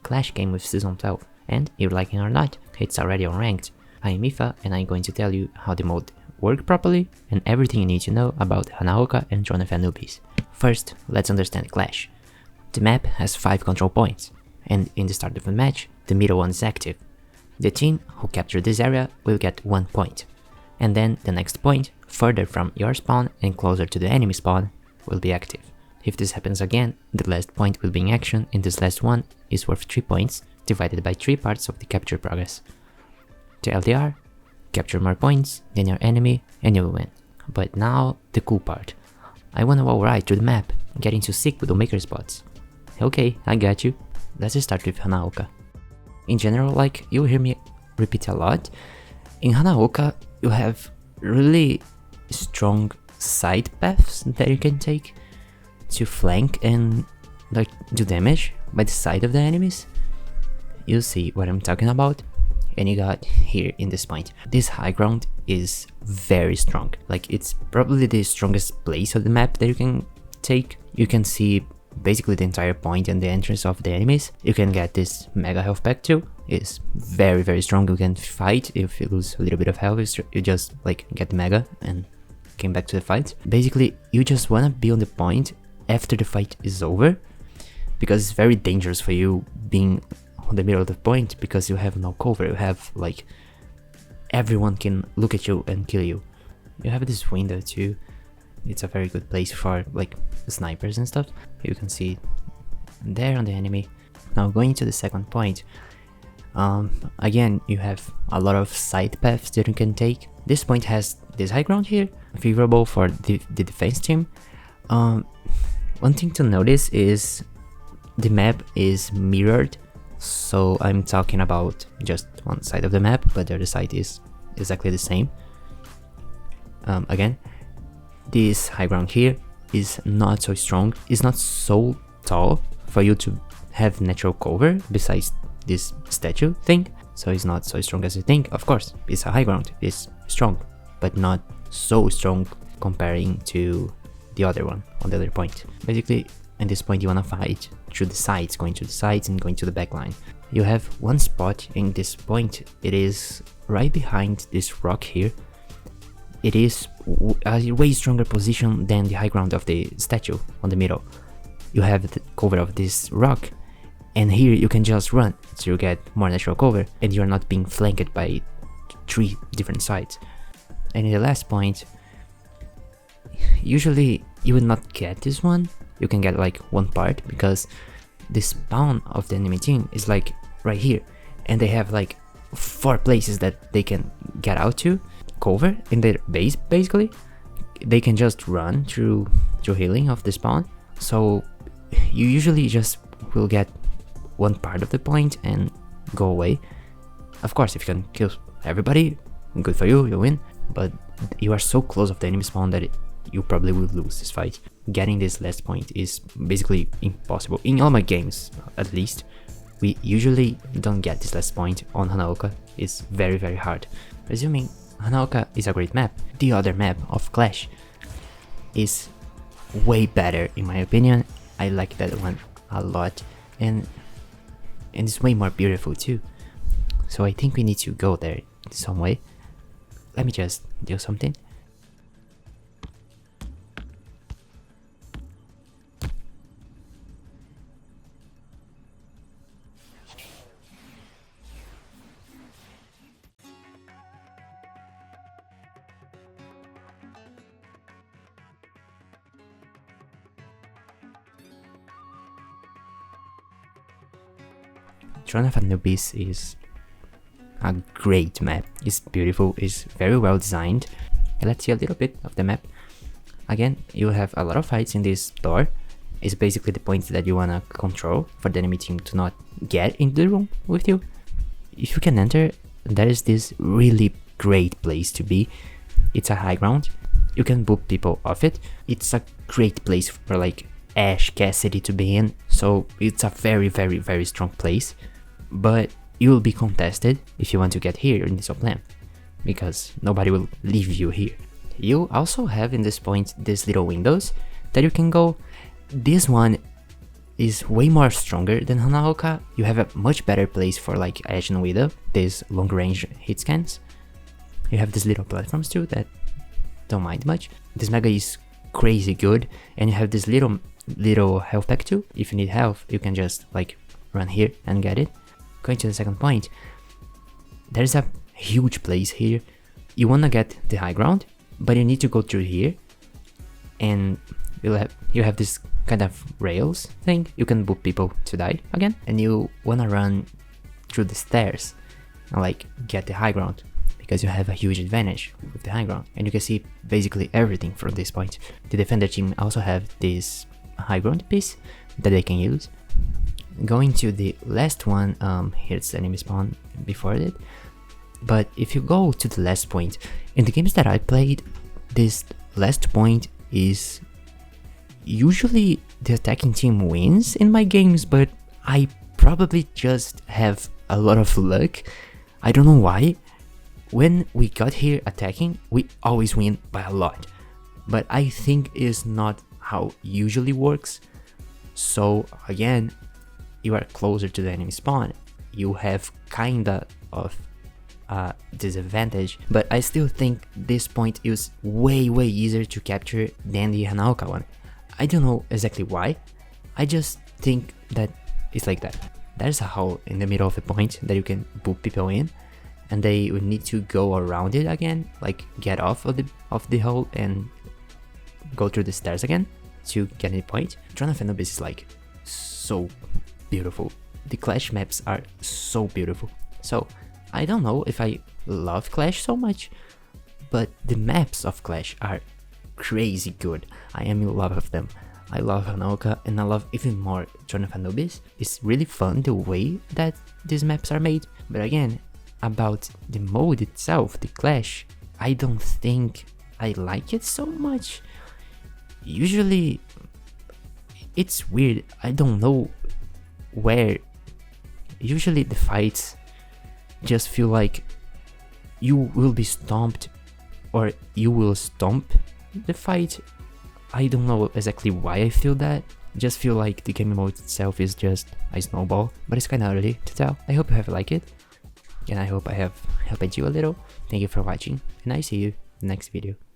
Clash game with Season 12, and you're liking it or not, it's already on Ranked. I am Mifa, and I'm going to tell you how the mode works properly and everything you need to know about Hanaoka and Throne of Anubis. First, let's understand Clash. The map has 5 control points, and in the start of the match, the middle one is active. The team who captures this area will get 1 point, and then the next point, further from your spawn and closer to the enemy spawn, will be active. If this happens again, the last point will be in action, and this last one is worth 3 points, divided by 3 parts of the capture progress. The LDR, capture more points than your enemy and you will win. But now, the cool part. I wanna walk right through the map, getting too sick with the maker spots. Okay, I got you. Let's start with Hanaoka. In general, like, you'll hear me repeat a lot, in Hanaoka you have really strong side paths that you can take to flank and like do damage by the side of the enemies. You'll see what I'm talking about. And you got here in this point. This high ground is very strong. Like, it's probably the strongest place of the map that you can take. You can see basically the entire point and the entrance of the enemies. You can get this mega health pack too. It's very strong. You can fight if you lose a little bit of health. You just like get the mega and came back to the fight. Basically, you just wanna be on the point after the fight is over, because it's very dangerous for you being on the middle of the point, because you have no cover. You have like everyone can look at you and kill you. You have this window too. It's a very good place for like snipers and stuff. You can see there on the enemy. Now going to the second point, again you have a lot of side paths that you can take. This point has this high ground here, favorable for the defense team. One thing to notice is the map is mirrored. So I'm talking about just one side of the map, but the other side is exactly the same. Again, this high ground here is not so strong, it's not so tall for you to have natural cover besides this statue thing, so it's not so strong as you think. Of course, it's a high ground, it's strong, but not so strong comparing to the other one on the other point. Basically, at this point you wanna fight through the sides, going to the sides and going to the back line. You have one spot in this point, it is right behind this rock here. It is a way stronger position than the high ground of the statue on the middle. You have the cover of this rock, and here you can just run, so you get more natural cover and you're not being flanked by 3 different sides. And in the last point, usually you would not get this one. You can get like one part because the spawn of the enemy team is like right here, and they have like 4 places that they can get out to cover in their base. Basically they can just run through healing of the spawn, so you usually just will get one part of the point and go away. Of course, if you can kill everybody, good for you, you win, but you are so close of the enemy spawn that you probably will lose this fight. Getting this last point is basically impossible. In all my games, at least, we usually don't get this last point on Hanaoka. It's very hard. Resuming, Hanaoka is a great map. The other map of Clash is way better in my opinion. I like that one a lot, and it's way more beautiful too. So I think we need to go there in some way. Let me just do something. Throne of Anubis is a great map. It's beautiful, it's very well designed. Let's see a little bit of the map. Again, you have a lot of fights in this door. It's basically the points that you wanna control for the enemy team to not get into the room with you. If you can enter, that is this really great place to be. It's a high ground. You can boop people off it. It's a great place for like Ash, Cassidy to be in. So it's a very strong place. But you will be contested if you want to get here in this plan, because nobody will leave you here. You also have in this point these little windows that you can go. This one is way more stronger than Hanaoka. You have a much better place for like Ashe and Widow, these long range hit scans. You have these little platforms too that don't mind much. This Mega is crazy good, and you have this little health pack too. If you need health, you can just like run here and get it. Going to the second point, there's a huge place here. You wanna get the high ground, but you need to go through here, and you have this kind of rails thing. You can boop people to die again, and you wanna run through the stairs and like get the high ground, because you have a huge advantage with the high ground, and you can see basically everything from this point. The defender team also have this high ground piece that they can use. Going to the last one, here's the enemy spawn before it. But if you go to the last point, in the games that I played, this last point is usually the attacking team wins in my games, but I probably just have a lot of luck. I don't know why. When we got here attacking, we always win by a lot, but I think it's not how it usually works. So again, you are closer to the enemy spawn, you have kinda of a disadvantage, but I still think this point is way easier to capture than the Hanaoka one. I don't know exactly why, I just think that it's like that. There's a hole in the middle of the point that you can boop people in, and they would need to go around it again, like get off of the hole and go through the stairs again to get any point. Throne of Anubis is like so beautiful. The Clash maps are so beautiful. So I don't know if I love Clash so much, but the maps of Clash are crazy good. I am in love with them. I love Hanaoka, and I love even more Throne of Anubis. It's really fun the way that these maps are made, but again, about the mode itself, the Clash, I don't think I like it so much. Usually it's weird, I don't know where. Usually the fights just feel like you will be stomped or you will stomp the fight. I don't know exactly why I feel that. Just feel like the game mode itself is just a snowball, but it's kinda early to tell. I hope you have liked it, and I hope I have helped you a little. Thank you for watching, and I see you in the next video.